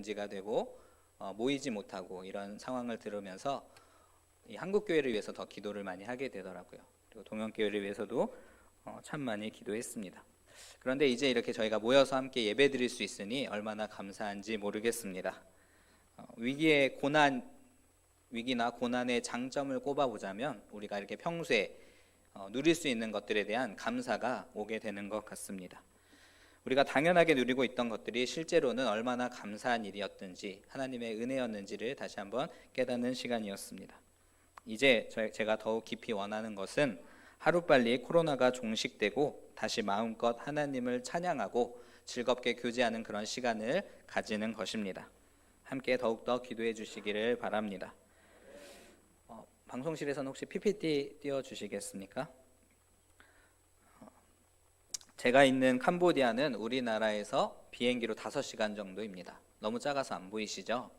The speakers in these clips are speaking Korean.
정지가 되고 모이지 못하고 이런 상황을 들으면서 이 한국교회를 위해서 더 기도를 많이 하게 되더라고요. 그리고 동양교회를 위해서도 참 많이 기도했습니다. 그런데 이제 이렇게 저희가 모여서 함께 예배드릴 수 있으니 얼마나 감사한지 모르겠습니다. 위기나 고난의 장점을 꼽아보자면 우리가 이렇게 평소에 누릴 수 있는 것들에 대한 감사가 오게 되는 것 같습니다. 우리가 당연하게 누리고 있던 것들이 실제로는 얼마나 감사한 일이었든지 하나님의 은혜였는지를 다시 한번 깨닫는 시간이었습니다. 이제 제가 더욱 깊이 원하는 것은 하루빨리 코로나가 종식되고 다시 마음껏 하나님을 찬양하고 즐겁게 교제하는 그런 시간을 가지는 것입니다. 함께 더욱더 기도해 주시기를 바랍니다. 방송실에서는 혹시 PPT 띄워주시겠습니까? 제가 있는 캄보디아는 우리나라에서 비행기로 5시간 정도입니다. 너무 작아서 안 보이시죠?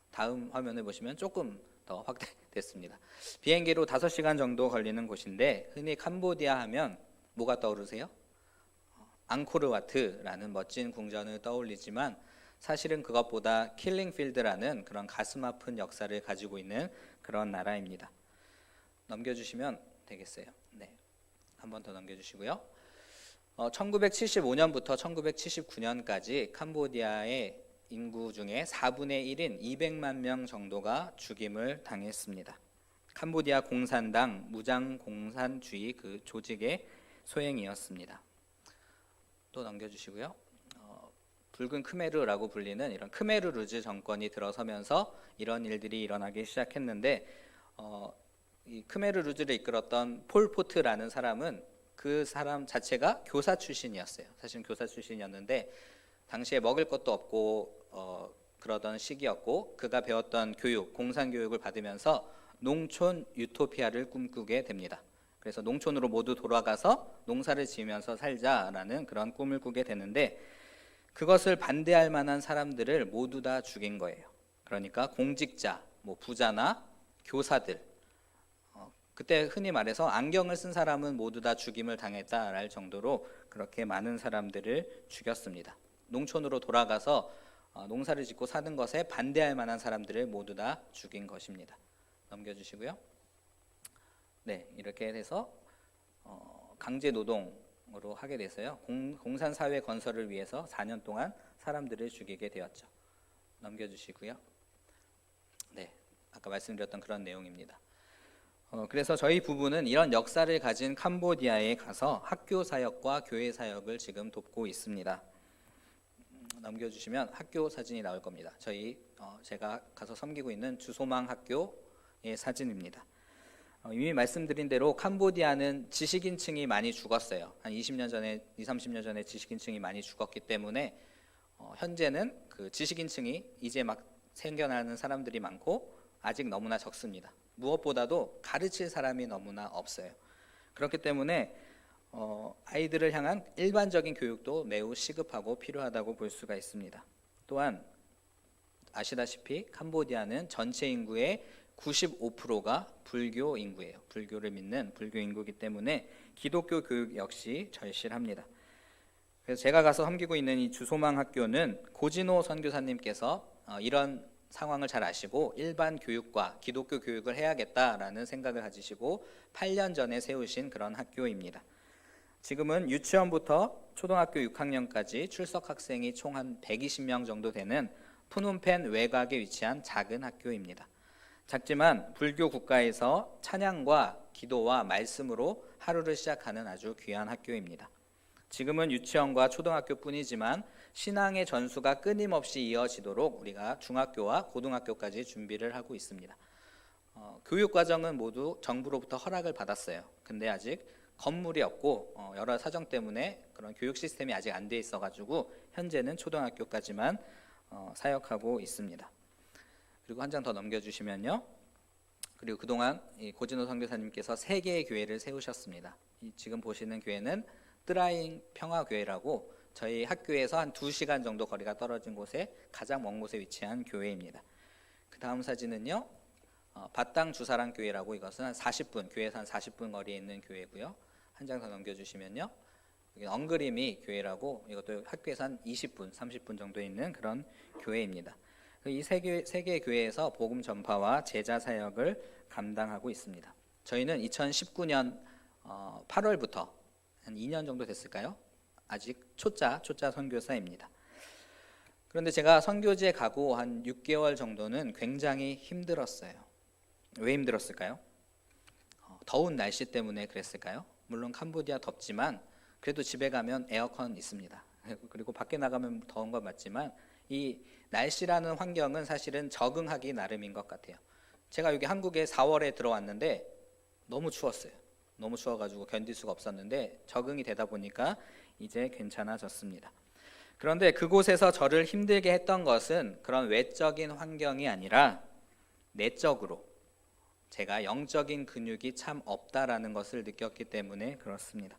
다음 화면을 보시면 조금 더 확대됐습니다. 비행기로 5시간 정도 걸리는 곳인데 흔히 캄보디아 하면 뭐가 떠오르세요? 앙코르와트라는 멋진 궁전을 떠올리지만 사실은 그것보다 킬링필드라는 그런 가슴 아픈 역사를 가지고 있는 그런 나라입니다. 넘겨주시면 되겠어요. 네, 한 번 더 넘겨주시고요. 1975년부터 1979년까지 캄보디아의 인구 중에 4분의 1인 200만 명 정도가 죽임을 당했습니다. 캄보디아 공산당 무장공산주의 그 조직의 소행이었습니다. 또 넘겨주시고요. 붉은 크메르라고 불리는 이런 크메르루즈 정권이 들어서면서 이런 일들이 일어나기 시작했는데 이 크메르루즈를 이끌었던 폴포트라는 사람은 그 사람 자체가 교사 출신이었어요. 사실은 교사 출신이었는데 당시에 먹을 것도 없고 그러던 시기였고 그가 배웠던 교육, 공산교육을 받으면서 농촌 유토피아를 꿈꾸게 됩니다. 그래서 농촌으로 모두 돌아가서 농사를 지으면서 살자라는 그런 꿈을 꾸게 되는데 그것을 반대할 만한 사람들을 모두 다 죽인 거예요. 그러니까 공직자, 부자나 교사들, 그때 흔히 말해서 안경을 쓴 사람은 모두 다 죽임을 당했다랄 정도로 그렇게 많은 사람들을 죽였습니다. 농촌으로 돌아가서 농사를 짓고 사는 것에 반대할 만한 사람들을 모두 다 죽인 것입니다. 넘겨주시고요. 네, 이렇게 해서 강제 노동으로 하게 돼서요. 공산사회 건설을 위해서 4년 동안 사람들을 죽이게 되었죠. 넘겨주시고요. 네, 아까 말씀드렸던 그런 내용입니다. 그래서 저희 부부는 이런 역사를 가진 캄보디아에 가서 학교 사역과 교회 사역을 지금 돕고 있습니다. 넘겨주시면 학교 사진이 나올 겁니다. 제가 가서 섬기고 있는 주소망 학교의 사진입니다. 이미 말씀드린 대로 캄보디아는 지식인층이 많이 죽었어요. 한 20년 전에, 30년 전에 지식인층이 많이 죽었기 때문에 현재는 그 지식인층이 이제 막 생겨나는 사람들이 많고 아직 너무나 적습니다. 무엇보다도 가르칠 사람이 너무나 없어요. 그렇기 때문에 아이들을 향한 일반적인 교육도 매우 시급하고 필요하다고 볼 수가 있습니다. 또한 아시다시피 캄보디아는 전체 인구의 95%가 불교 인구예요. 불교를 믿는 불교 인구이기 때문에 기독교 교육 역시 절실합니다. 그래서 제가 가서 섬기고 있는 이 주소망 학교는 고진호 선교사님께서 이런 상황을 잘 아시고 일반 교육과 기독교 교육을 해야겠다라는 생각을 가지시고 8년 전에 세우신 그런 학교입니다. 지금은 유치원부터 초등학교 6학년까지 출석 학생이 총 한 120명 정도 되는 푸놈펜 외곽에 위치한 작은 학교입니다. 작지만 불교 국가에서 찬양과 기도와 말씀으로 하루를 시작하는 아주 귀한 학교입니다. 지금은 유치원과 초등학교뿐이지만 신앙의 전수가 끊임없이 이어지도록 우리가 중학교와 고등학교까지 준비를 하고 있습니다. 교육과정은 모두 정부로부터 허락을 받았어요. 근데 아직 건물이 없고 여러 사정 때문에 그런 교육 시스템이 아직 안 돼 있어가지고 현재는 초등학교까지만 사역하고 있습니다. 그리고 한 장 더 넘겨주시면요. 그리고 그동안 고진호 선교사님께서 3개의 교회를 세우셨습니다. 지금 보시는 교회는 뜨라잉 평화교회라고 저희 학교에서 한 2시간 정도 거리가 떨어진 곳에 가장 먼 곳에 위치한 교회입니다. 그 다음 사진은요. 바땅 주사랑 교회라고 이것은 한 40분, 교회에서 한 40분 거리에 있는 교회고요. 한 장 더 넘겨주시면요. 여기 엉그리미 교회라고 이것도 학교에서 한 20분, 30분 정도 있는 그런 교회입니다. 이 세 개 교회에서 복음 전파와 제자 사역을 감당하고 있습니다. 저희는 2019년 8월부터 한 2년 정도 됐을까요? 아직 초짜 선교사입니다. 그런데 제가 선교지에 가고 한 6개월 정도는 굉장히 힘들었어요. 왜 힘들었을까요? 더운 날씨 때문에 그랬을까요? 물론 캄보디아 덥지만 그래도 집에 가면 에어컨 있습니다. 그리고 밖에 나가면 더운 건 맞지만 이 날씨라는 환경은 사실은 적응하기 나름인 것 같아요. 제가 여기 한국에 4월에 들어왔는데 너무 추웠어요. 너무 추워가지고 견딜 수가 없었는데 적응이 되다 보니까 이제 괜찮아졌습니다. 그런데 그곳에서 저를 힘들게 했던 것은 그런 외적인 환경이 아니라 내적으로 제가 영적인 근육이 참 없다라는 것을 느꼈기 때문에 그렇습니다.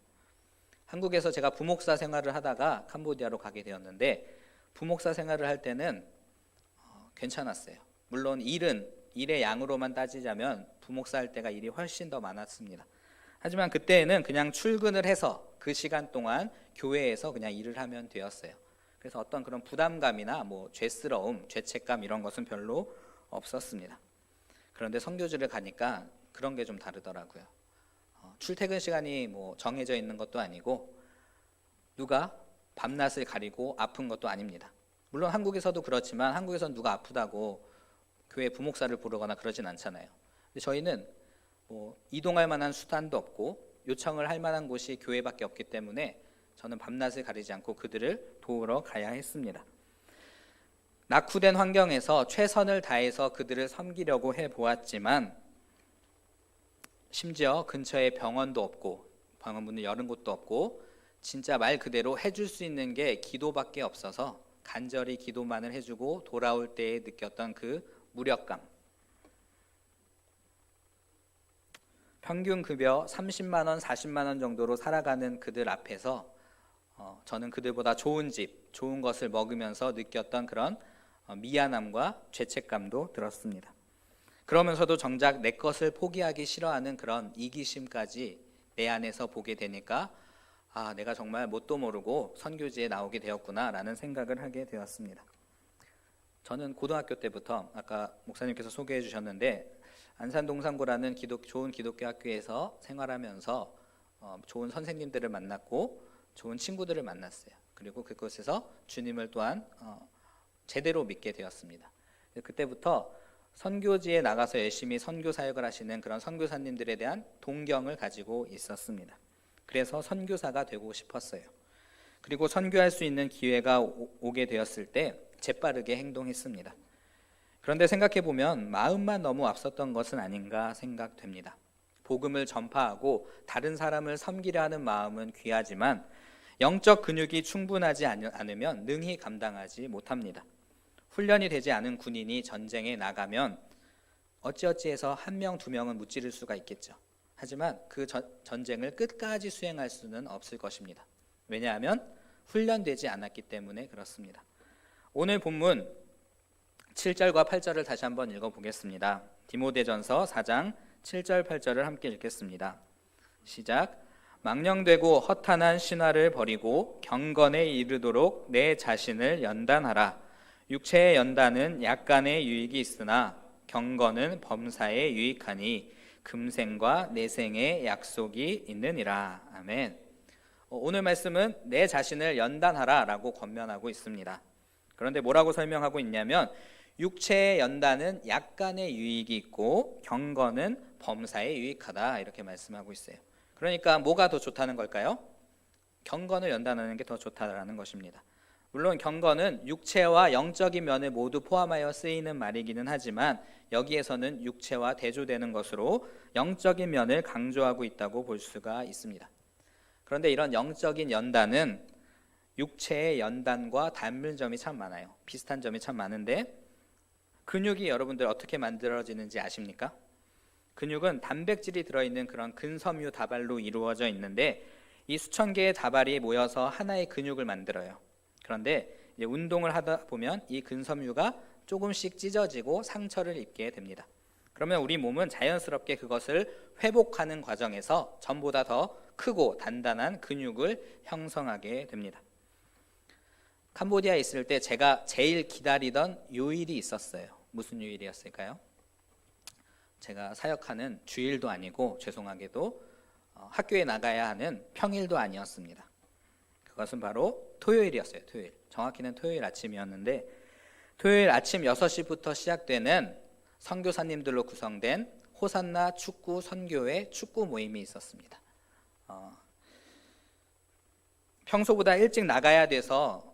한국에서 제가 부목사 생활을 하다가 캄보디아로 가게 되었는데 부목사 생활을 할 때는 괜찮았어요. 물론 일의 양으로만 따지자면 부목사 할 때가 일이 훨씬 더 많았습니다. 하지만 그때는 그냥 출근을 해서 그 시간 동안 교회에서 그냥 일을 하면 되었어요. 그래서 어떤 그런 부담감이나 죄스러움, 죄책감 이런 것은 별로 없었습니다. 그런데 선교지를 가니까 그런 게 좀 다르더라고요. 출퇴근 시간이 정해져 있는 것도 아니고 누가 밤낮을 가리고 아픈 것도 아닙니다. 물론 한국에서도 그렇지만 한국에서는 누가 아프다고 교회 부목사를 부르거나 그러진 않잖아요. 근데 저희는 이동할 만한 수단도 없고 요청을 할 만한 곳이 교회밖에 없기 때문에 저는 밤낮을 가리지 않고 그들을 도우러 가야 했습니다. 낙후된 환경에서 최선을 다해서 그들을 섬기려고 해보았지만 심지어 근처에 병원도 없고 병원문을 여는 곳도 없고 진짜 말 그대로 해줄 수 있는 게 기도밖에 없어서 간절히 기도만을 해주고 돌아올 때에 느꼈던 그 무력감. 평균 급여 30만 원, 40만 원 정도로 살아가는 그들 앞에서 저는 그들보다 좋은 집, 좋은 것을 먹으면서 느꼈던 그런 미안함과 죄책감도 들었습니다. 그러면서도 정작 내 것을 포기하기 싫어하는 그런 이기심까지 내 안에서 보게 되니까 내가 정말 뭣도 모르고 선교지에 나오게 되었구나라는 생각을 하게 되었습니다. 저는 고등학교 때부터 아까 목사님께서 소개해 주셨는데 안산동산고라는 좋은 기독교 학교에서 생활하면서 좋은 선생님들을 만났고 좋은 친구들을 만났어요. 그리고 그곳에서 주님을 또한 제대로 믿게 되었습니다. 그때부터 선교지에 나가서 열심히 선교 사역을 하시는 그런 선교사님들에 대한 동경을 가지고 있었습니다. 그래서 선교사가 되고 싶었어요. 그리고 선교할 수 있는 기회가 오게 되었을 때 재빠르게 행동했습니다. 그런데 생각해보면 마음만 너무 앞섰던 것은 아닌가 생각됩니다. 복음을 전파하고 다른 사람을 섬기려 하는 마음은 귀하지만 영적 근육이 충분하지 않으면 능히 감당하지 못합니다. 훈련이 되지 않은 군인이 전쟁에 나가면 어찌어찌해서 1명, 2명은 무찌를 수가 있겠죠. 하지만 그 전쟁을 끝까지 수행할 수는 없을 것입니다. 왜냐하면 훈련되지 않았기 때문에 그렇습니다. 오늘 본문 7절과 8절을 다시 한번 읽어보겠습니다. 디모데전서 4장 7절 8절을 함께 읽겠습니다. 시작. 망령되고 허탄한 신화를 버리고 경건에 이르도록 내 자신을 연단하라. 육체의 연단은 약간의 유익이 있으나 경건은 범사에 유익하니 금생과 내생의 약속이 있느니라. 아멘. 오늘 말씀은 내 자신을 연단하라 라고 권면하고 있습니다. 그런데 뭐라고 설명하고 있냐면 육체의 연단은 약간의 유익이 있고 경건은 범사에 유익하다 이렇게 말씀하고 있어요. 그러니까 뭐가 더 좋다는 걸까요? 경건을 연단하는 게 더 좋다라는 것입니다. 물론 경건은 육체와 영적인 면을 모두 포함하여 쓰이는 말이기는 하지만 여기에서는 육체와 대조되는 것으로 영적인 면을 강조하고 있다고 볼 수가 있습니다. 그런데 이런 영적인 연단은 육체의 연단과 닮은 점이 참 많아요. 비슷한 점이 참 많은데 근육이 여러분들 어떻게 만들어지는지 아십니까? 근육은 단백질이 들어있는 그런 근섬유 다발로 이루어져 있는데 이 수천 개의 다발이 모여서 하나의 근육을 만들어요. 그런데 이제 운동을 하다 보면 이 근섬유가 조금씩 찢어지고 상처를 입게 됩니다. 그러면 우리 몸은 자연스럽게 그것을 회복하는 과정에서 전보다 더 크고 단단한 근육을 형성하게 됩니다. 캄보디아에 있을 때 제가 제일 기다리던 요일이 있었어요. 무슨 요일이었을까요? 제가 사역하는 주일도 아니고 죄송하게도 학교에 나가야 하는 평일도 아니었습니다. 그것은 바로 토요일이었어요. 토요일. 정확히는 토요일 아침이었는데 토요일 아침 6시부터 시작되는 선교사님들로 구성된 호산나 축구 선교회 축구 모임이 있었습니다. 평소보다 일찍 나가야 돼서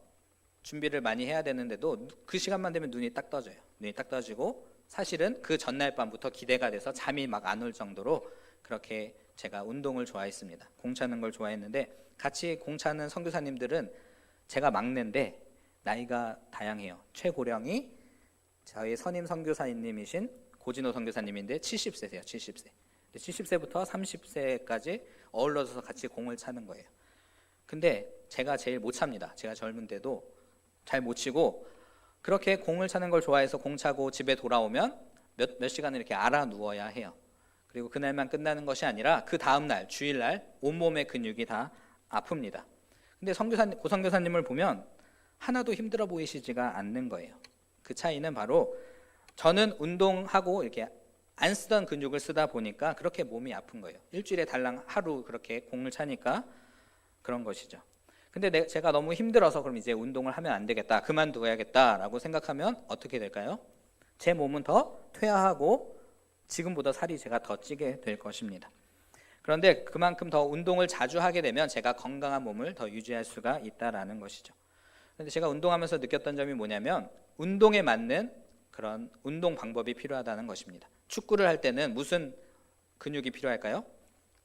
준비를 많이 해야 되는데도 그 시간만 되면 눈이 딱 떠져요. 눈이 딱 떠지고 사실은 그 전날 밤부터 기대가 돼서 잠이 막 안 올 정도로 그렇게 제가 운동을 좋아했습니다. 공 차는 걸 좋아했는데 같이 공 차는 선교사님들은 제가 막내인데 나이가 다양해요. 최고령이 저희 선임 선교사님이신 고진호 선교사님인데 70세세요. 70세. 70세부터 30세까지 어울러서 같이 공을 차는 거예요. 근데 제가 제일 못 찹니다. 제가 젊은데도 잘 못 치고 그렇게 공을 차는 걸 좋아해서 공 차고 집에 돌아오면 몇 시간을 이렇게 알아 누워야 해요. 그리고 그날만 끝나는 것이 아니라 그 다음날 주일날 온몸의 근육이 다 아픕니다. 근데 고선교사님을 보면 하나도 힘들어 보이시지가 않는 거예요. 그 차이는 바로 저는 운동하고 이렇게 안 쓰던 근육을 쓰다 보니까 그렇게 몸이 아픈 거예요. 일주일에 달랑 하루 그렇게 공을 차니까 그런 것이죠. 근데 제가 너무 힘들어서 그럼 이제 운동을 하면 안 되겠다, 그만둬야겠다라고 생각하면 어떻게 될까요? 제 몸은 더 퇴화하고 지금보다 살이 제가 더 찌게 될 것입니다. 그런데 그만큼 더 운동을 자주 하게 되면 제가 건강한 몸을 더 유지할 수가 있다라는 것이죠. 그런데 제가 운동하면서 느꼈던 점이 뭐냐면 운동에 맞는 그런 운동 방법이 필요하다는 것입니다. 축구를 할 때는 무슨 근육이 필요할까요?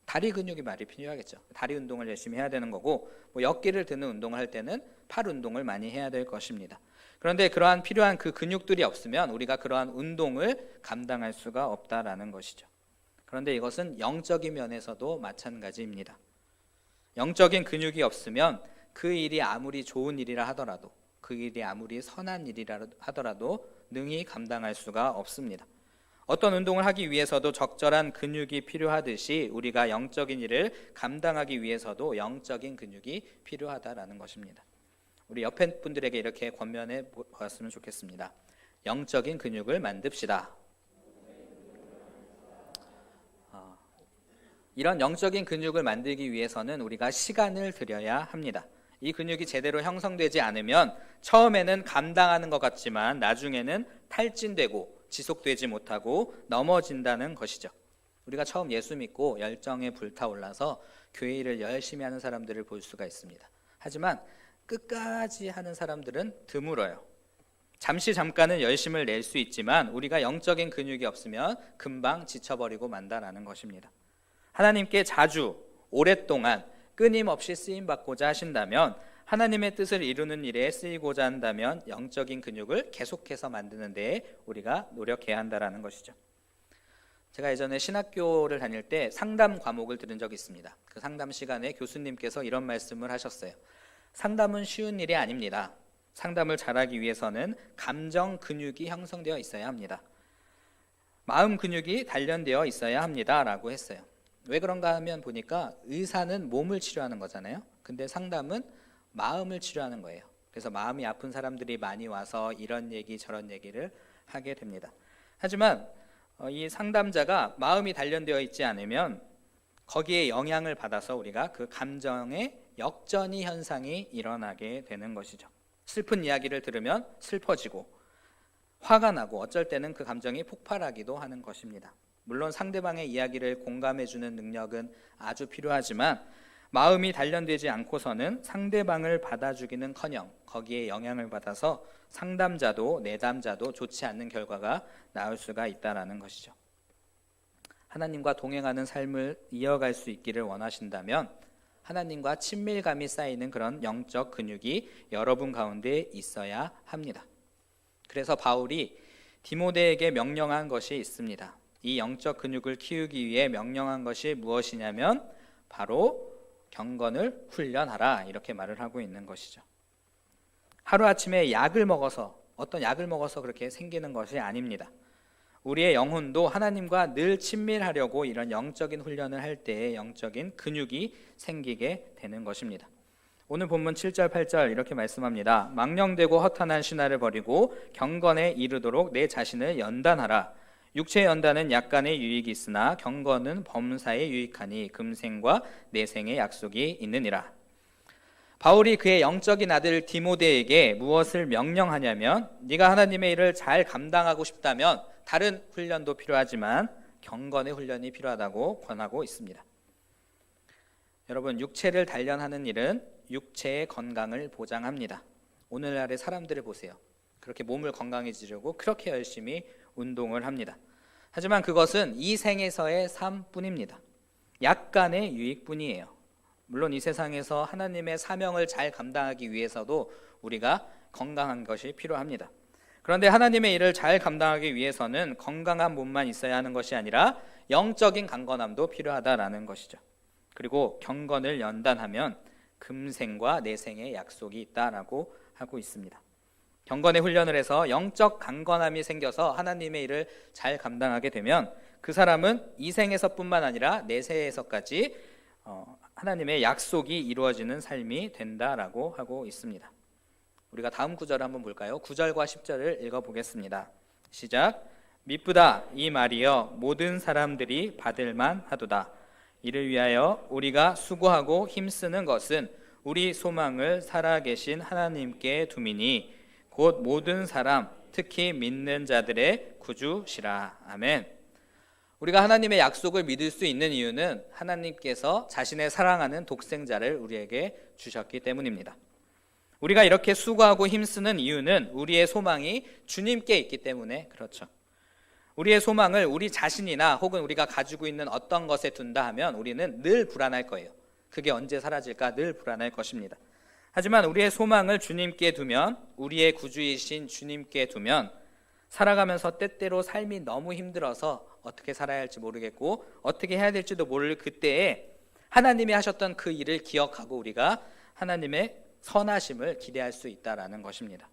다리 근육이 많이 필요하겠죠. 다리 운동을 열심히 해야 되는 거고 역기를 드는 운동을 할 때는 팔 운동을 많이 해야 될 것입니다. 그런데 그러한 필요한 그 근육들이 없으면 우리가 그러한 운동을 감당할 수가 없다라는 것이죠. 그런데 이것은 영적인 면에서도 마찬가지입니다. 영적인 근육이 없으면 그 일이 아무리 좋은 일이라 하더라도 그 일이 아무리 선한 일이라 하더라도 능히 감당할 수가 없습니다. 어떤 운동을 하기 위해서도 적절한 근육이 필요하듯이 우리가 영적인 일을 감당하기 위해서도 영적인 근육이 필요하다라는 것입니다. 우리 옆에 분들에게 이렇게 권면해 보았으면 좋겠습니다. 영적인 근육을 만듭시다. 이런 영적인 근육을 만들기 위해서는 우리가 시간을 들여야 합니다. 이 근육이 제대로 형성되지 않으면 처음에는 감당하는 것 같지만 나중에는 탈진되고 지속되지 못하고 넘어진다는 것이죠. 우리가 처음 예수 믿고 열정에 불타올라서 교회 일을 열심히 하는 사람들을 볼 수가 있습니다. 하지만 끝까지 하는 사람들은 드물어요. 잠깐은 열심을 낼 수 있지만 우리가 영적인 근육이 없으면 금방 지쳐버리고 만다라는 것입니다. 하나님께 자주 오랫동안 끊임없이 쓰임받고자 하신다면 하나님의 뜻을 이루는 일에 쓰이고자 한다면 영적인 근육을 계속해서 만드는 데에 우리가 노력해야 한다는 것이죠. 제가 예전에 신학교를 다닐 때 상담 과목을 들은 적이 있습니다. 그 상담 시간에 교수님께서 이런 말씀을 하셨어요. 상담은 쉬운 일이 아닙니다. 상담을 잘하기 위해서는 감정 근육이 형성되어 있어야 합니다. 마음 근육이 단련되어 있어야 합니다 라고 했어요. 왜 그런가 하면 보니까 의사는 몸을 치료하는 거잖아요. 근데 상담은 마음을 치료하는 거예요. 그래서 마음이 아픈 사람들이 많이 와서 이런 얘기 저런 얘기를 하게 됩니다. 하지만 이 상담자가 마음이 단련되어 있지 않으면 거기에 영향을 받아서 우리가 그 감정의 역전이 현상이 일어나게 되는 것이죠. 슬픈 이야기를 들으면 슬퍼지고 화가 나고 어쩔 때는 그 감정이 폭발하기도 하는 것입니다. 물론 상대방의 이야기를 공감해주는 능력은 아주 필요하지만 마음이 단련되지 않고서는 상대방을 받아주기는커녕 거기에 영향을 받아서 상담자도 내담자도 좋지 않는 결과가 나올 수가 있다는 것이죠. 하나님과 동행하는 삶을 이어갈 수 있기를 원하신다면 하나님과 친밀감이 쌓이는 그런 영적 근육이 여러분 가운데 있어야 합니다. 그래서 바울이 디모데에게 명령한 것이 있습니다. 이 영적 근육을 키우기 위해 명령한 것이 무엇이냐면 바로 경건을 훈련하라 이렇게 말을 하고 있는 것이죠. 하루아침에 어떤 약을 먹어서 그렇게 생기는 것이 아닙니다. 우리의 영혼도 하나님과 늘 친밀하려고 이런 영적인 훈련을 할 때에 영적인 근육이 생기게 되는 것입니다. 오늘 본문 7절 8절 이렇게 말씀합니다. 망령되고 허탄한 신화를 버리고 경건에 이르도록 내 자신을 연단하라. 육체의 연단은 약간의 유익이 있으나 경건은 범사에 유익하니 금생과 내생의 약속이 있느니라. 바울이 그의 영적인 아들 디모데에게 무엇을 명령하냐면, 네가 하나님의 일을 잘 감당하고 싶다면 다른 훈련도 필요하지만 경건의 훈련이 필요하다고 권하고 있습니다. 여러분, 육체를 단련하는 일은 육체의 건강을 보장합니다. 오늘날의 사람들을 보세요. 그렇게 몸을 건강해지려고 그렇게 열심히 운동을 합니다. 하지만 그것은 이 생에서의 삶뿐입니다. 약간의 유익뿐이에요. 물론 이 세상에서 하나님의 사명을 잘 감당하기 위해서도 우리가 건강한 것이 필요합니다. 그런데 하나님의 일을 잘 감당하기 위해서는 건강한 몸만 있어야 하는 것이 아니라 영적인 강건함도 필요하다라는 것이죠. 그리고 경건을 연단하면 금생과 내생의 약속이 있다라고 하고 있습니다. 경건의 훈련을 해서 영적 강건함이 생겨서 하나님의 일을 잘 감당하게 되면 그 사람은 이 생에서뿐만 아니라 내세에서까지 하나님의 약속이 이루어지는 삶이 된다라고 하고 있습니다. 우리가 다음 구절을 한번 볼까요? 9절과 10절을 읽어보겠습니다. 시작. 미쁘다 이 말이여 모든 사람들이 받을만 하도다. 이를 위하여 우리가 수고하고 힘쓰는 것은 우리 소망을 살아계신 하나님께 두미니 곧 모든 사람 특히 믿는 자들의 구주시라. 아멘. 우리가 하나님의 약속을 믿을 수 있는 이유는 하나님께서 자신의 사랑하는 독생자를 우리에게 주셨기 때문입니다. 우리가 이렇게 수고하고 힘쓰는 이유는 우리의 소망이 주님께 있기 때문에 그렇죠. 우리의 소망을 우리 자신이나 혹은 우리가 가지고 있는 어떤 것에 둔다 하면 우리는 늘 불안할 거예요. 그게 언제 사라질까 늘 불안할 것입니다. 하지만 우리의 소망을 주님께 두면, 우리의 구주이신 주님께 두면 살아가면서 때때로 삶이 너무 힘들어서 어떻게 살아야 할지 모르겠고 어떻게 해야 될지도 모를 그때에 하나님이 하셨던 그 일을 기억하고 우리가 하나님의 선하심을 기대할 수 있다라는 것입니다.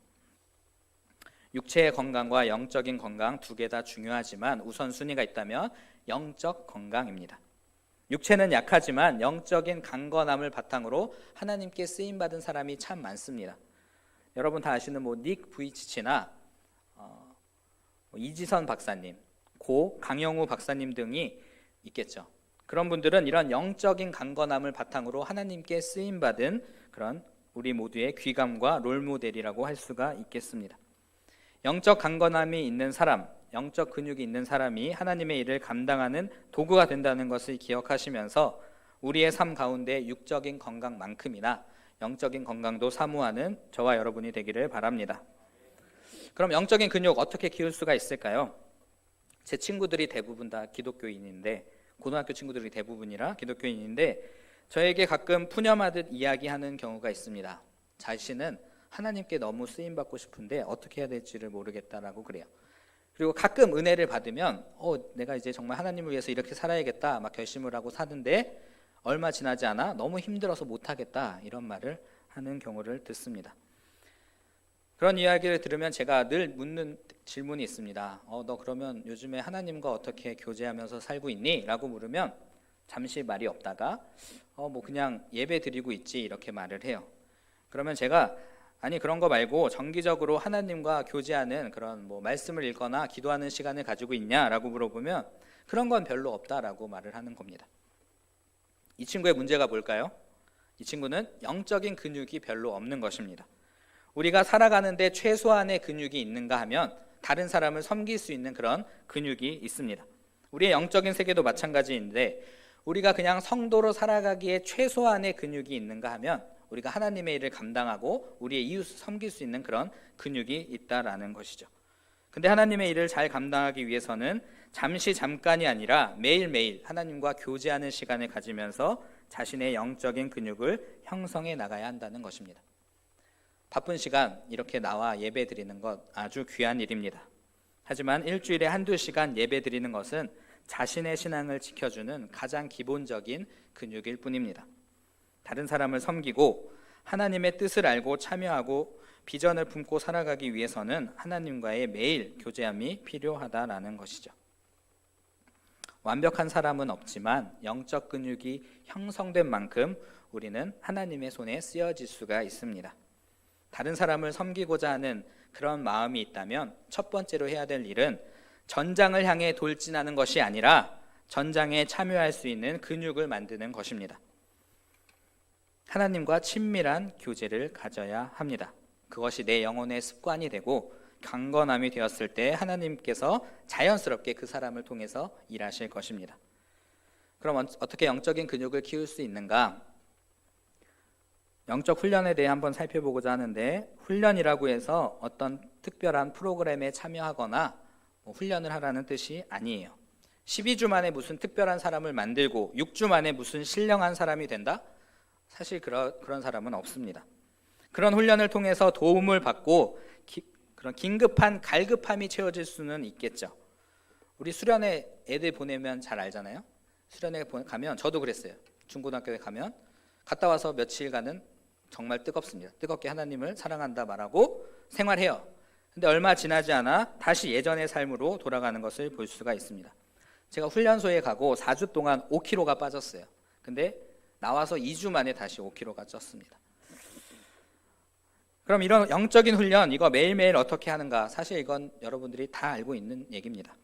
육체의 건강과 영적인 건강 두 개 다 중요하지만 우선순위가 있다면 영적 건강입니다. 육체는 약하지만 영적인 강건함을 바탕으로 하나님께 쓰임받은 사람이 참 많습니다. 여러분 다 아시는 닉 부이치치나 이지선 박사님, 고 강영우 박사님 등이 있겠죠. 그런 분들은 이런 영적인 강건함을 바탕으로 하나님께 쓰임받은 그런 우리 모두의 귀감과 롤모델이라고 할 수가 있겠습니다. 영적 강건함이 있는 사람, 영적 근육이 있는 사람이 하나님의 일을 감당하는 도구가 된다는 것을 기억하시면서 우리의 삶 가운데 육적인 건강만큼이나 영적인 건강도 사모하는 저와 여러분이 되기를 바랍니다. 그럼 영적인 근육 어떻게 키울 수가 있을까요? 제 친구들이 대부분 다 기독교인인데, 고등학교 친구들이 대부분이라 기독교인인데 저에게 가끔 푸념하듯 이야기하는 경우가 있습니다. 자신은 하나님께 너무 쓰임받고 싶은데 어떻게 해야 될지를 모르겠다라고 그래요. 그리고 가끔 은혜를 받으면 내가 이제 정말 하나님을 위해서 이렇게 살아야겠다 막 결심을 하고 사는데 얼마 지나지 않아 너무 힘들어서 못하겠다 이런 말을 하는 경우를 듣습니다. 그런 이야기를 들으면 제가 늘 묻는 질문이 있습니다. 너 그러면 요즘에 하나님과 어떻게 교제하면서 살고 있니? 라고 물으면 잠시 말이 없다가 뭐 그냥 예배 드리고 있지 이렇게 말을 해요. 그러면 제가 아니 그런 거 말고 정기적으로 하나님과 교제하는 그런 뭐 말씀을 읽거나 기도하는 시간을 가지고 있냐라고 물어보면 그런 건 별로 없다라고 말을 하는 겁니다. 이 친구의 문제가 뭘까요? 이 친구는 영적인 근육이 별로 없는 것입니다. 우리가 살아가는데 최소한의 근육이 있는가 하면 다른 사람을 섬길 수 있는 그런 근육이 있습니다. 우리의 영적인 세계도 마찬가지인데 우리가 그냥 성도로 살아가기에 최소한의 근육이 있는가 하면 우리가 하나님의 일을 감당하고 우리의 이웃을 섬길 수 있는 그런 근육이 있다라는 것이죠. 근데 하나님의 일을 잘 감당하기 위해서는 잠깐이 아니라 매일매일 하나님과 교제하는 시간을 가지면서 자신의 영적인 근육을 형성해 나가야 한다는 것입니다. 바쁜 시간 이렇게 나와 예배 드리는 것 아주 귀한 일입니다. 하지만 일주일에 한두 시간 예배 드리는 것은 자신의 신앙을 지켜주는 가장 기본적인 근육일 뿐입니다. 다른 사람을 섬기고 하나님의 뜻을 알고 참여하고 비전을 품고 살아가기 위해서는 하나님과의 매일 교제함이 필요하다라는 것이죠. 완벽한 사람은 없지만 영적 근육이 형성된 만큼 우리는 하나님의 손에 쓰여질 수가 있습니다. 다른 사람을 섬기고자 하는 그런 마음이 있다면 첫 번째로 해야 될 일은 전장을 향해 돌진하는 것이 아니라 전장에 참여할 수 있는 근육을 만드는 것입니다. 하나님과 친밀한 교제를 가져야 합니다. 그것이 내 영혼의 습관이 되고 강건함이 되었을 때 하나님께서 자연스럽게 그 사람을 통해서 일하실 것입니다. 그럼 어떻게 영적인 근육을 키울 수 있는가? 영적 훈련에 대해 한번 살펴보고자 하는데, 훈련이라고 해서 어떤 특별한 프로그램에 참여하거나 훈련을 하라는 뜻이 아니에요. 12주 만에 무슨 특별한 사람을 만들고 6주 만에 무슨 신령한 사람이 된다? 사실 그런 사람은 없습니다. 그런 훈련을 통해서 도움을 받고 그런 긴급한 갈급함이 채워질 수는 있겠죠. 우리 수련회 애들 보내면 잘 알잖아요. 수련회 가면, 저도 그랬어요. 중고등학교에 가면 갔다 와서 며칠간은 정말 뜨겁습니다. 뜨겁게 하나님을 사랑한다 말하고 생활해요. 근데 얼마 지나지 않아 다시 예전의 삶으로 돌아가는 것을 볼 수가 있습니다. 제가 훈련소에 가고 4주 동안 5kg가 빠졌어요. 근데 나와서 2주 만에 다시 5kg가 쪘습니다. 그럼 이런 영적인 훈련, 이거 매일매일 어떻게 하는가? 사실 이건 여러분들이 다 알고 있는 얘기입니다.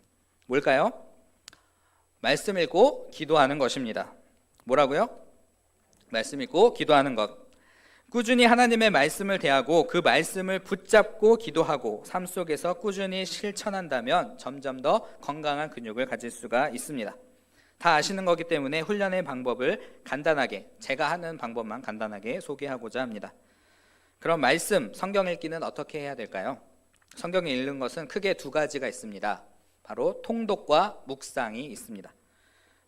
뭘까요? 말씀 읽고 기도하는 것입니다. 뭐라고요? 말씀 읽고 기도하는 것. 꾸준히 하나님의 말씀을 대하고 그 말씀을 붙잡고 기도하고 삶 속에서 꾸준히 실천한다면 점점 더 건강한 근육을 가질 수가 있습니다. 다 아시는 거기 때문에 훈련의 방법을 간단하게, 제가 하는 방법만 간단하게 소개하고자 합니다. 그럼 말씀, 성경 읽기는 어떻게 해야 될까요? 성경을 읽는 것은 크게 두 가지가 있습니다. 바로 통독과 묵상이 있습니다.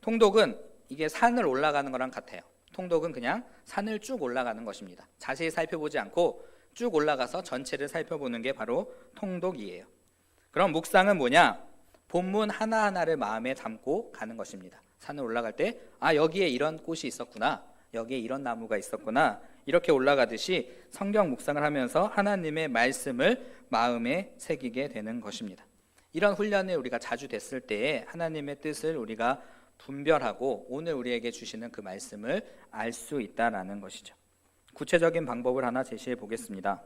통독은 이게 산을 올라가는 거랑 같아요. 통독은 그냥 산을 쭉 올라가는 것입니다. 자세히 살펴보지 않고 쭉 올라가서 전체를 살펴보는 게 바로 통독이에요. 그럼 묵상은 뭐냐? 본문 하나하나를 마음에 담고 가는 것입니다. 산을 올라갈 때 여기에 이런 꽃이 있었구나, 여기에 이런 나무가 있었구나, 이렇게 올라가듯이 성경 묵상을 하면서 하나님의 말씀을 마음에 새기게 되는 것입니다. 이런 훈련을 우리가 자주 됐을 때에 하나님의 뜻을 우리가 분별하고 오늘 우리에게 주시는 그 말씀을 알 수 있다라는 것이죠. 구체적인 방법을 하나 제시해 보겠습니다.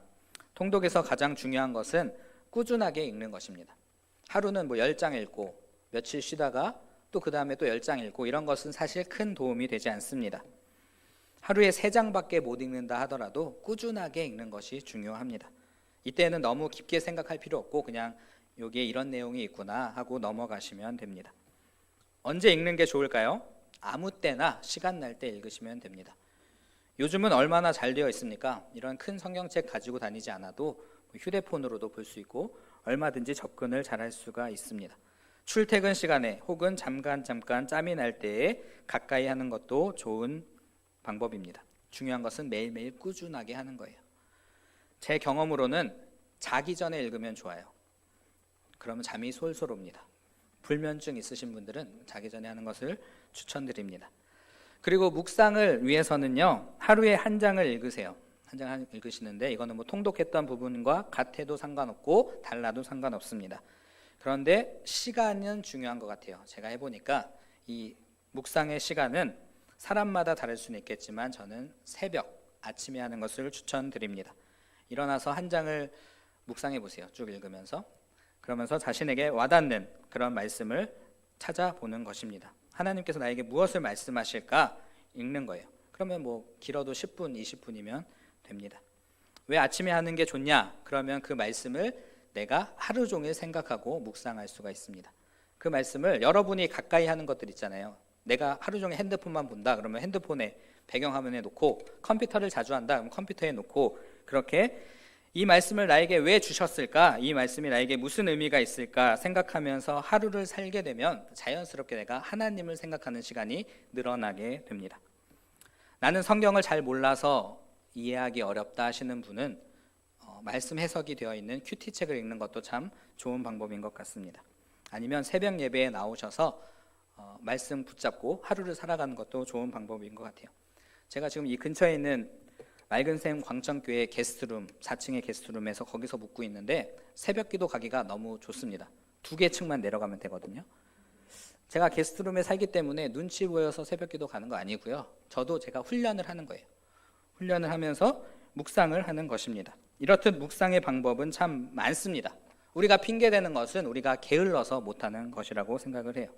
통독에서 가장 중요한 것은 꾸준하게 읽는 것입니다. 하루는 10장 읽고 며칠 쉬다가 또 그 다음에 또 10장 읽고 이런 것은 사실 큰 도움이 되지 않습니다. 하루에 3장밖에 못 읽는다 하더라도 꾸준하게 읽는 것이 중요합니다. 이때는 너무 깊게 생각할 필요 없고 그냥 여기에 이런 내용이 있구나 하고 넘어가시면 됩니다. 언제 읽는 게 좋을까요? 아무 때나 시간 날 때 읽으시면 됩니다. 요즘은 얼마나 잘 되어 있습니까? 이런 큰 성경책 가지고 다니지 않아도 휴대폰으로도 볼 수 있고 얼마든지 접근을 잘할 수가 있습니다. 출퇴근 시간에 혹은 잠깐 짬이 날 때에 가까이 하는 것도 좋은 방법입니다. 중요한 것은 매일매일 꾸준하게 하는 거예요. 제 경험으로는 자기 전에 읽으면 좋아요. 그러면 잠이 솔솔 옵니다. 불면증 있으신 분들은 자기 전에 하는 것을 추천드립니다. 그리고 묵상을 위해서는요, 하루에 1장을 읽으세요. 1장 읽으시는데 이거는 통독했던 부분과 같아도 상관없고 달라도 상관없습니다. 그런데 시간은 중요한 것 같아요. 제가 해보니까 이 묵상의 시간은 사람마다 다를 수는 있겠지만 저는 새벽, 아침에 하는 것을 추천드립니다. 일어나서 1장을 묵상해 보세요. 쭉 읽으면서. 그러면서 자신에게 와닿는 그런 말씀을 찾아보는 것입니다. 하나님께서 나에게 무엇을 말씀하실까 읽는 거예요. 그러면 길어도 10분, 20분이면 됩니다. 왜 아침에 하는 게 좋냐? 그러면 그 말씀을 내가 하루 종일 생각하고 묵상할 수가 있습니다. 그 말씀을 여러분이 가까이 하는 것들 있잖아요. 내가 하루 종일 핸드폰만 본다 그러면 핸드폰에 배경화면에 놓고, 컴퓨터를 자주 한다 그럼 컴퓨터에 놓고, 그렇게 이 말씀을 나에게 왜 주셨을까? 이 말씀이 나에게 무슨 의미가 있을까? 생각하면서 하루를 살게 되면 자연스럽게 내가 하나님을 생각하는 시간이 늘어나게 됩니다. 나는 성경을 잘 몰라서 이해하기 어렵다 하시는 분은 말씀 해석이 되어 있는 큐티 책을 읽는 것도 참 좋은 방법인 것 같습니다. 아니면 새벽 예배에 나오셔서 말씀 붙잡고 하루를 살아가는 것도 좋은 방법인 것 같아요. 제가 지금 이 근처에 있는 맑은샘 광천교회 게스트룸, 4층의 게스트룸에서 거기서 묵고 있는데 새벽 기도 가기가 너무 좋습니다. 2개 층만 내려가면 되거든요. 제가 게스트룸에 살기 때문에 눈치 보여서 새벽기도 가는 거 아니고요. 저도 제가 훈련을 하는 거예요. 훈련을 하면서 묵상을 하는 것입니다. 이렇듯 묵상의 방법은 참 많습니다. 우리가 핑계대는 것은 우리가 게을러서 못하는 것이라고 생각을 해요.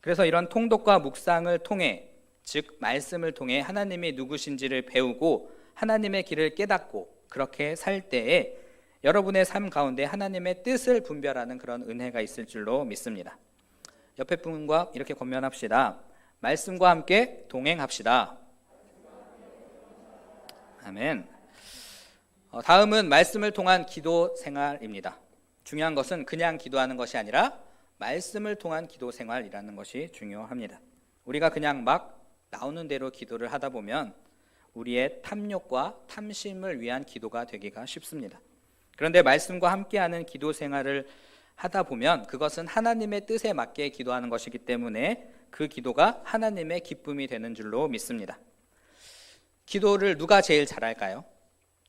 그래서 이런 통독과 묵상을 통해, 즉 말씀을 통해 하나님이 누구신지를 배우고 하나님의 길을 깨닫고 그렇게 살 때에 여러분의 삶 가운데 하나님의 뜻을 분별하는 그런 은혜가 있을 줄로 믿습니다. 옆에 분과 이렇게 권면합시다. 말씀과 함께 동행합시다. 아멘. 다음은 말씀을 통한 기도 생활입니다. 중요한 것은 그냥 기도하는 것이 아니라 말씀을 통한 기도 생활이라는 것이 중요합니다. 우리가 그냥 막 나오는 대로 기도를 하다 보면 우리의 탐욕과 탐심을 위한 기도가 되기가 쉽습니다. 그런데 말씀과 함께하는 기도 생활을 하다 보면 그것은 하나님의 뜻에 맞게 기도하는 것이기 때문에 그 기도가 하나님의 기쁨이 되는 줄로 믿습니다. 기도를 누가 제일 잘할까요?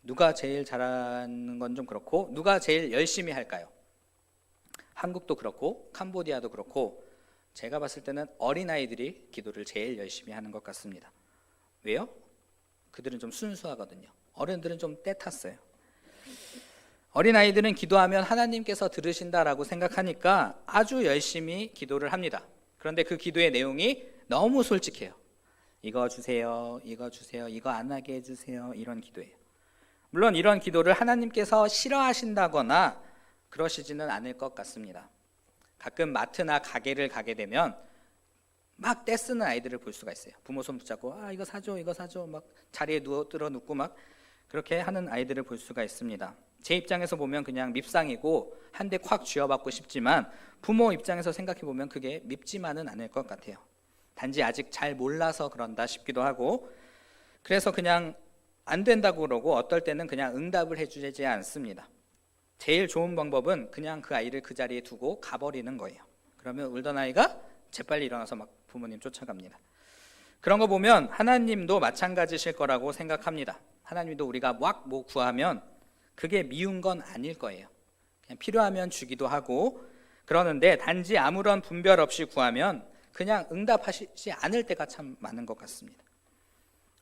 누가 제일 잘하는 건 좀 그렇고 누가 제일 열심히 할까요? 한국도 그렇고 캄보디아도 그렇고 제가 봤을 때는 어린아이들이 기도를 제일 열심히 하는 것 같습니다. 왜요? 그들은 좀 순수하거든요. 어른들은 좀 때 탔어요. 어린아이들은 기도하면 하나님께서 들으신다라고 생각하니까 아주 열심히 기도를 합니다. 그런데 그 기도의 내용이 너무 솔직해요. 이거 주세요, 이거 주세요, 이거 안 하게 해주세요, 이런 기도예요. 물론 이런 기도를 하나님께서 싫어하신다거나 그러시지는 않을 것 같습니다. 가끔 마트나 가게를 가게 되면 막 떼쓰는 아이들을 볼 수가 있어요. 부모 손 붙잡고 이거 사줘, 이거 사줘, 막 자리에 들어 눕고 막 그렇게 하는 아이들을 볼 수가 있습니다. 제 입장에서 보면 그냥 밉상이고 한 대 콱 쥐어받고 싶지만 부모 입장에서 생각해 보면 그게 밉지만은 않을 것 같아요. 단지 아직 잘 몰라서 그런다 싶기도 하고, 그래서 그냥 안 된다고 그러고 어떨 때는 그냥 응답을 해주지 않습니다. 제일 좋은 방법은 그냥 그 아이를 그 자리에 두고 가버리는 거예요. 그러면 울던 아이가 재빨리 일어나서 막 부모님 쫓아갑니다. 그런 거 보면 하나님도 마찬가지실 거라고 생각합니다. 하나님도 우리가 막 뭐 구하면 그게 미운 건 아닐 거예요. 그냥 필요하면 주기도 하고 그러는데 단지 아무런 분별 없이 구하면 그냥 응답하시지 않을 때가 참 많은 것 같습니다.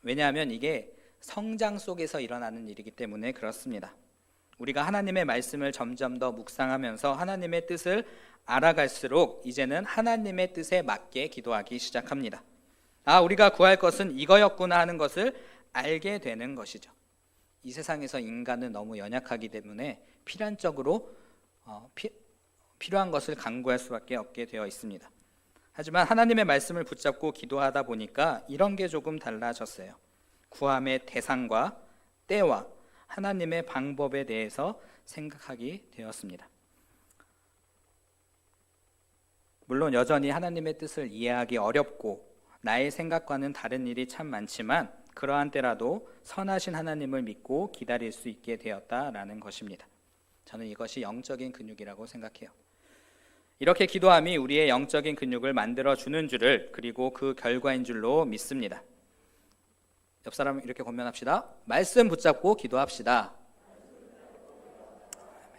왜냐하면 이게 성장 속에서 일어나는 일이기 때문에 그렇습니다. 우리가 하나님의 말씀을 점점 더 묵상하면서 하나님의 뜻을 알아갈수록 이제는 하나님의 뜻에 맞게 기도하기 시작합니다. 우리가 구할 것은 이거였구나 하는 것을 알게 되는 것이죠. 이 세상에서 인간은 너무 연약하기 때문에 필연적으로 필요한 것을 간구할 수밖에 없게 되어 있습니다. 하지만 하나님의 말씀을 붙잡고 기도하다 보니까 이런 게 조금 달라졌어요. 구함의 대상과 때와 하나님의 방법에 대해서 생각하게 되었습니다. 물론 여전히 하나님의 뜻을 이해하기 어렵고 나의 생각과는 다른 일이 참 많지만 그러한 때라도 선하신 하나님을 믿고 기다릴 수 있게 되었다라는 것입니다. 저는 이것이 영적인 근육이라고 생각해요. 이렇게 기도함이 우리의 영적인 근육을 만들어주는 줄을, 그리고 그 결과인 줄로 믿습니다. 옆 사람 이렇게 권면합시다. 말씀 붙잡고 기도합시다.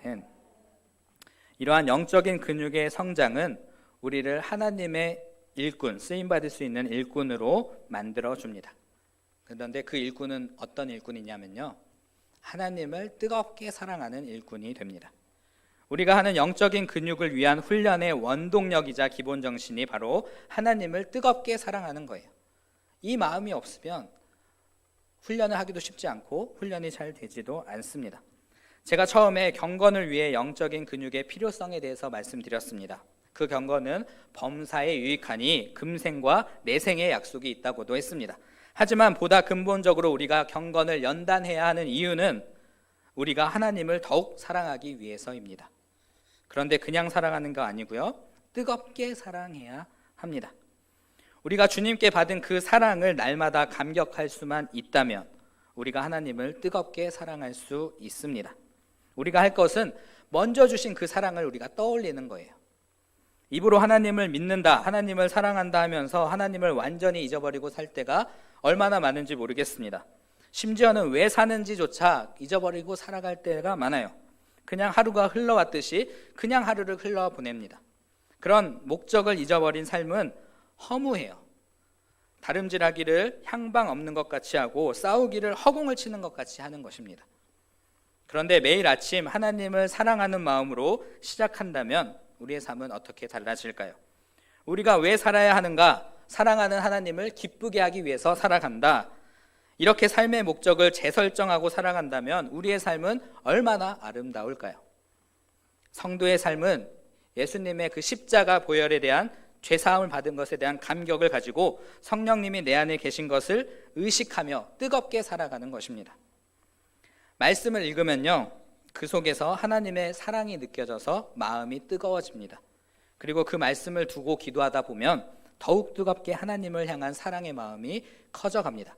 아멘. 이러한 영적인 근육의 성장은 우리를 하나님의 일꾼, 쓰임받을 수 있는 일꾼으로 만들어줍니다. 그런데 그 일꾼은 어떤 일꾼이냐면요, 하나님을 뜨겁게 사랑하는 일꾼이 됩니다. 우리가 하는 영적인 근육을 위한 훈련의 원동력이자 기본 정신이 바로 하나님을 뜨겁게 사랑하는 거예요. 이 마음이 없으면 훈련을 하기도 쉽지 않고 훈련이 잘 되지도 않습니다. 제가 처음에 경건을 위해 영적인 근육의 필요성에 대해서 말씀드렸습니다. 그 경건은 범사에 유익하니 금생과 내생의 약속이 있다고도 했습니다. 하지만 보다 근본적으로 우리가 경건을 연단해야 하는 이유는 우리가 하나님을 더욱 사랑하기 위해서입니다. 그런데 그냥 사랑하는 거 아니고요, 뜨겁게 사랑해야 합니다. 우리가 주님께 받은 그 사랑을 날마다 감격할 수만 있다면 우리가 하나님을 뜨겁게 사랑할 수 있습니다. 우리가 할 것은 먼저 주신 그 사랑을 우리가 떠올리는 거예요. 입으로 하나님을 믿는다, 하나님을 사랑한다 하면서 하나님을 완전히 잊어버리고 살 때가 얼마나 많은지 모르겠습니다. 심지어는 왜 사는지조차 잊어버리고 살아갈 때가 많아요. 그냥 하루가 흘러왔듯이 그냥 하루를 흘러보냅니다. 그런 목적을 잊어버린 삶은 허무해요. 다름질하기를 향방 없는 것 같이 하고 싸우기를 허공을 치는 것 같이 하는 것입니다. 그런데 매일 아침 하나님을 사랑하는 마음으로 시작한다면 우리의 삶은 어떻게 달라질까요? 우리가 왜 살아야 하는가? 사랑하는 하나님을 기쁘게 하기 위해서 살아간다. 이렇게 삶의 목적을 재설정하고 살아간다면 우리의 삶은 얼마나 아름다울까요? 성도의 삶은 예수님의 그 십자가 보혈에 대한 죄사함을 받은 것에 대한 감격을 가지고 성령님이 내 안에 계신 것을 의식하며 뜨겁게 살아가는 것입니다. 말씀을 읽으면요, 그 속에서 하나님의 사랑이 느껴져서 마음이 뜨거워집니다. 그리고 그 말씀을 두고 기도하다 보면 더욱 뜨겁게 하나님을 향한 사랑의 마음이 커져갑니다.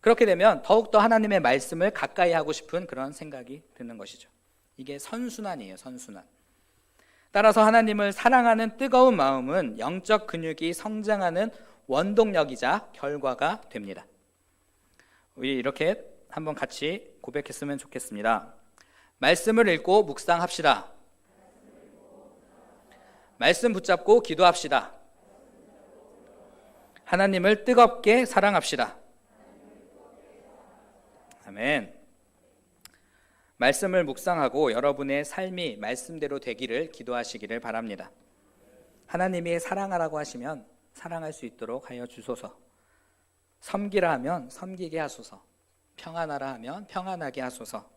그렇게 되면 더욱더 하나님의 말씀을 가까이 하고 싶은 그런 생각이 드는 것이죠. 이게 선순환이에요, 선순환. 따라서 하나님을 사랑하는 뜨거운 마음은 영적 근육이 성장하는 원동력이자 결과가 됩니다. 우리 이렇게 한번 같이 고백했으면 좋겠습니다. 말씀을 읽고 묵상합시다. 말씀 붙잡고 기도합시다. 하나님을 뜨겁게 사랑합시다. 아멘. 말씀을 묵상하고 여러분의 삶이 말씀대로 되기를 기도하시기를 바랍니다. 하나님이 사랑하라고 하시면 사랑할 수 있도록 하여 주소서. 섬기라 하면 섬기게 하소서. 평안하라 하면 평안하게 하소서.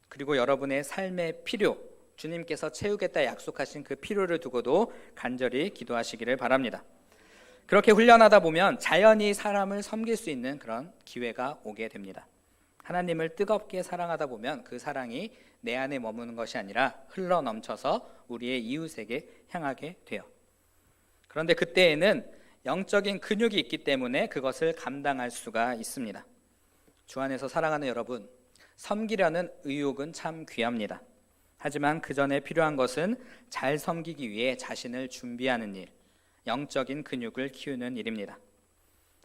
그리고 여러분의 삶의 필요, 주님께서 채우겠다 약속하신 그 필요를 두고도 간절히 기도하시기를 바랍니다. 그렇게 훈련하다 보면 자연히 사람을 섬길 수 있는 그런 기회가 오게 됩니다. 하나님을 뜨겁게 사랑하다 보면 그 사랑이 내 안에 머무는 것이 아니라 흘러 넘쳐서 우리의 이웃에게 향하게 돼요. 그런데 그때에는 영적인 근육이 있기 때문에 그것을 감당할 수가 있습니다. 주 안에서 사랑하는 여러분, 섬기려는 의욕은 참 귀합니다. 하지만 그 전에 필요한 것은 잘 섬기기 위해 자신을 준비하는 일, 영적인 근육을 키우는 일입니다.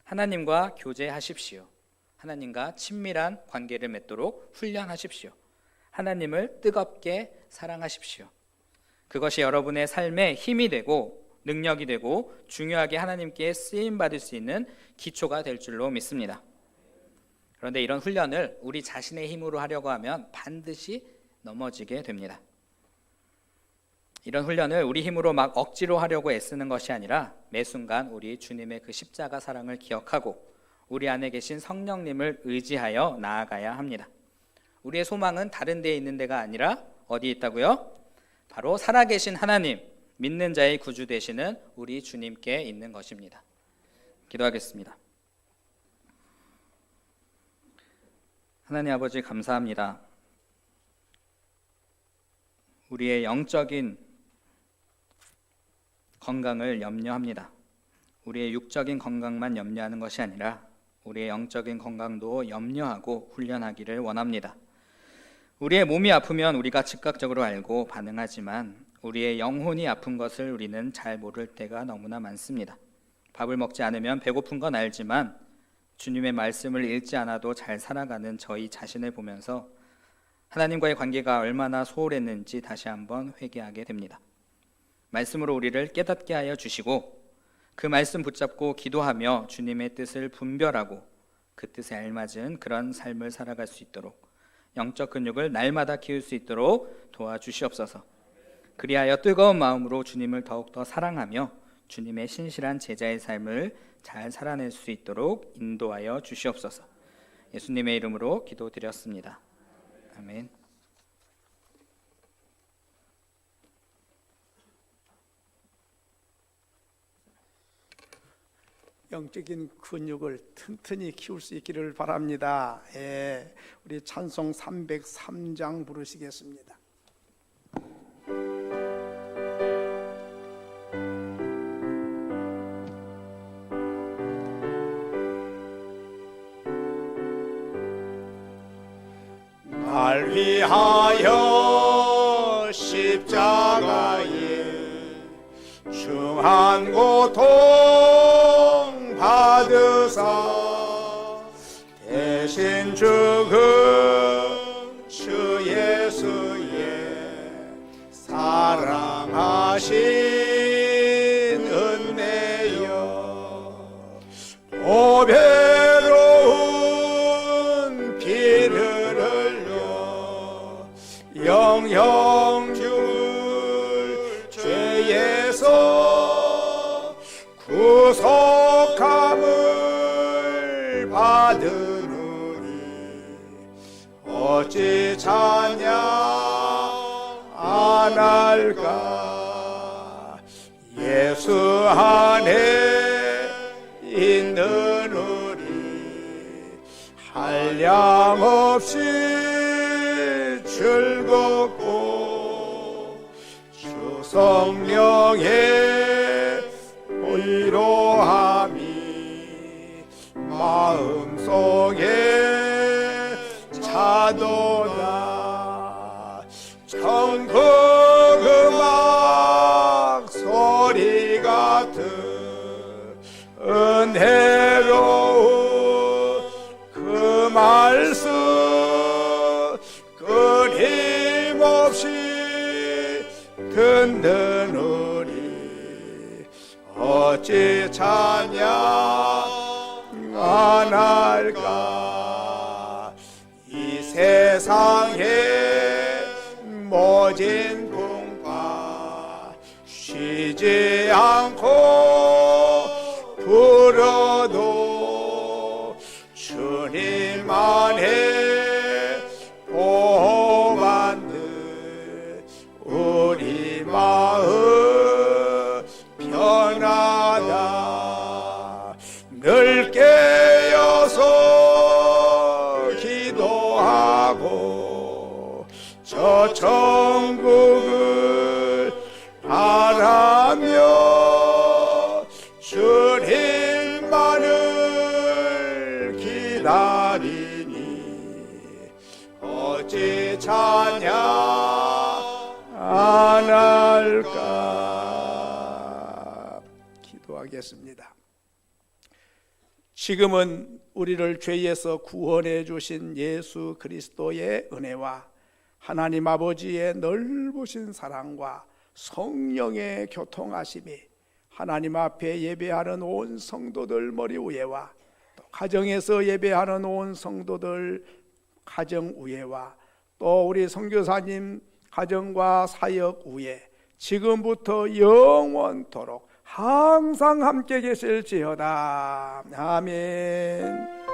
하나님과 교제하십시오. 하나님과 친밀한 관계를 맺도록 훈련하십시오. 하나님을 뜨겁게 사랑하십시오. 그것이 여러분의 삶에 힘이 되고 능력이 되고 중요하게 하나님께 쓰임받을 수 있는 기초가 될 줄로 믿습니다. 그런데 이런 훈련을 우리 자신의 힘으로 하려고 하면 반드시 넘어지게 됩니다. 이런 훈련을 우리 힘으로 막 억지로 하려고 애쓰는 것이 아니라 매 순간 우리 주님의 그 십자가 사랑을 기억하고 우리 안에 계신 성령님을 의지하여 나아가야 합니다. 우리의 소망은 다른 데에 있는 데가 아니라 어디에 있다고요? 바로 살아계신 하나님, 믿는 자의 구주 되시는 우리 주님께 있는 것입니다. 기도하겠습니다. 하나님 아버지 감사합니다. 우리의 영적인 건강을 염려합니다. 우리의 육적인 건강만 염려하는 것이 아니라 우리의 영적인 건강도 염려하고 훈련하기를 원합니다. 우리의 몸이 아프면 우리가 즉각적으로 알고 반응하지만 우리의 영혼이 아픈 것을 우리는 잘 모를 때가 너무나 많습니다. 밥을 먹지 않으면 배고픈 건 알지만 주님의 말씀을 읽지 않아도 잘 살아가는 저희 자신을 보면서 하나님과의 관계가 얼마나 소홀했는지 다시 한번 회개하게 됩니다. 말씀으로 우리를 깨닫게 하여 주시고 그 말씀 붙잡고 기도하며 주님의 뜻을 분별하고 그 뜻에 알맞은 그런 삶을 살아갈 수 있도록 영적 근육을 날마다 키울 수 있도록 도와주시옵소서. 그리하여 뜨거운 마음으로 주님을 더욱더 사랑하며 주님의 신실한 제자의 삶을 잘 살아낼 수 있도록 인도하여 주시옵소서. 예수님의 이름으로 기도드렸습니다. 아멘. 영적인 근육을 튼튼히 키울 수 있기를 바랍니다. 예, 우리 찬송 303장 부르시겠습니다. 날 위하여 십자가에 중한 고통 받으사 대신 죽은 주 예수의 사랑하신 어찌 찬양 안 할까. 예수 안에 있는 우리 한량없이 즐겁고 주 성령의 위로함이 마음속에 차도다. 천국 음악 소리 같은 은혜로운 그 말씀 끊임없이 듣는 우리 어찌 찬양 안 할까. 이 세상에 모진 풍파 쉬지 않고 불어도 주님 안에 보호받는 우리 마음 편하다. 늘 깨어서 기도하고 저 천국을 바라며 주님만을 기다리니 어찌 찬양 안 할까. 기도하겠습니다. 지금은 우리를 죄에서 구원해 주신 예수 그리스도의 은혜와 하나님 아버지의 넓으신 사랑과 성령의 교통하심이 하나님 앞에 예배하는 온 성도들 머리 위에와 또 가정에서 예배하는 온 성도들 가정 위에와 또 우리 선교사님 가정과 사역 위에 지금부터 영원토록 항상 함께 계실지어다. 아멘.